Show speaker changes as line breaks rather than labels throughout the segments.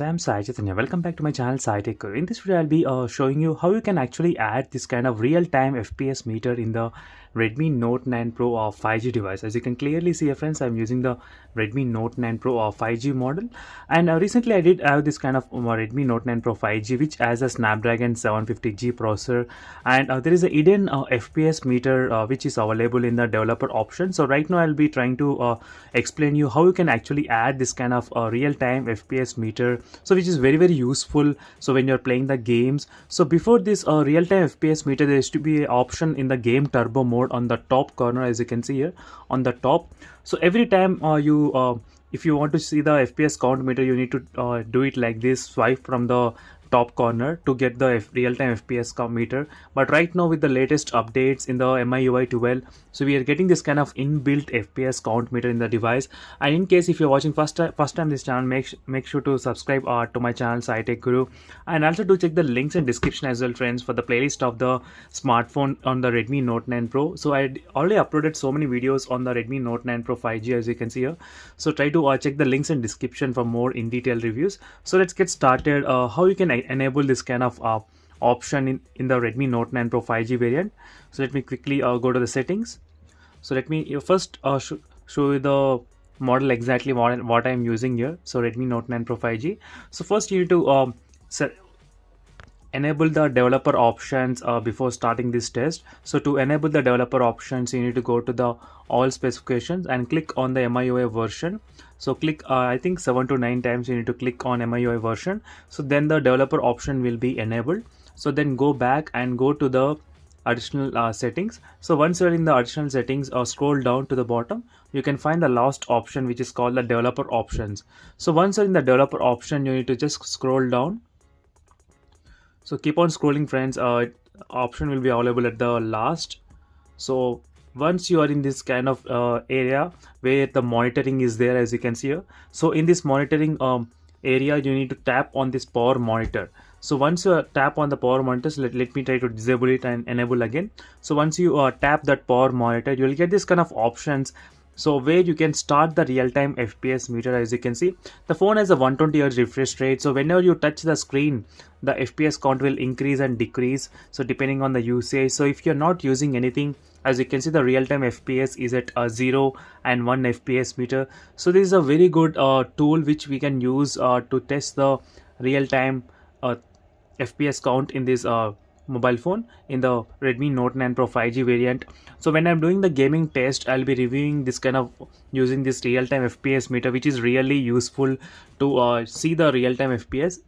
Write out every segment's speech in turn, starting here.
I'm Sai Chaitanya. Welcome back to my channel Sai Tech Guru. In this video, I'll be showing you how you can actually add this kind of real-time FPS meter in the Redmi Note 9 Pro 5G device. As you can clearly see, friends, I'm using the Redmi Note 9 Pro 5G model, and recently I did have this kind of Redmi Note 9 Pro 5G, which has a Snapdragon 750G processor, and there is a hidden FPS meter which is available in the developer option. So right now I'll be trying to explain you how you can actually add this kind of real-time FPS meter, so which is very useful so when you're playing the games. So before this real-time FPS meter, there used to be an option in the game turbo mode on the top corner, as you can see here on the top. So every time if you want to see the FPS count meter, you need to do it like this, swipe from the top corner to get the real-time FPS count meter. But right now with the latest updates in the MIUI 12, so we are getting this kind of inbuilt FPS count meter in the device. And in case if you're watching first time this channel, make sure to subscribe to my channel Sai Tech Guru, and also to check the links in description as well, friends, for the playlist of the smartphone on the Redmi Note 9 Pro. So I already uploaded so many videos on the Redmi Note 9 Pro 5G, as you can see here. So try to check the links in description for more in detail reviews. So let's get started. How you can enable this kind of option in the Redmi Note 9 Pro 5G variant. So let me quickly go to the settings. So let me first show you the model exactly what I'm using here. So Redmi Note 9 Pro 5G. So first you need to enable the developer options before starting this test. So to enable the developer options, you need to go to the all specifications and click on the MIUI version. So click I think 7 to 9 times you need to click on MIUI version. So then the developer option will be enabled. So then go back and go to the additional settings. So once you're in the additional settings, scroll down to the bottom, you can find the last option, which is called the developer options. So once you're in the developer option, you need to just scroll down. So keep on scrolling, friends. Option will be available at the last. So once you are in this kind of area where the monitoring is there, as you can see here. So in this monitoring area, you need to tap on this power monitor. So once you tap on the power monitor, so let me try to disable it and enable again. So once you tap that power monitor, you will get this kind of options. So where you can start the real-time FPS meter. As you can see, the phone has a 120 Hz refresh rate. So whenever you touch the screen, the FPS count will increase and decrease, so depending on the usage. So if you're not using anything, as you can see, the real-time FPS is at 0 and 1 FPS meter. So this is a very good tool which we can use to test the real-time FPS count in this mobile phone in the Redmi Note 9 Pro 5G variant. So when I'm doing the gaming test, I'll be reviewing this kind of using this real-time FPS meter, which is really useful to see the real-time FPS,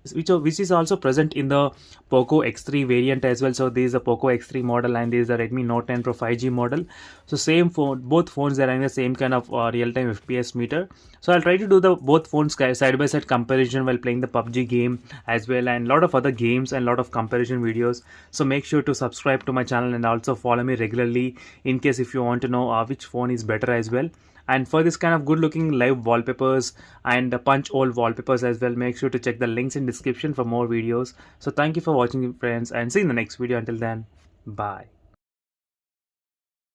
which is also present in the POCO X3 variant as well. So this is a POCO X3 model and this is a Redmi Note 10 Pro 5G model. So same phone, both phones are having the same kind of real-time FPS meter. So I'll try to do the both phones side by side comparison while playing the PUBG game as well, and a lot of other games and a lot of comparison videos. So make sure to subscribe to my channel and also follow me regularly in case if you want to know which phone is better as well. And for this kind of good looking live wallpapers and punch hole wallpapers as well, make sure to check the links in description for more videos. So thank you for watching, friends, and see you in the next video. Until then, bye.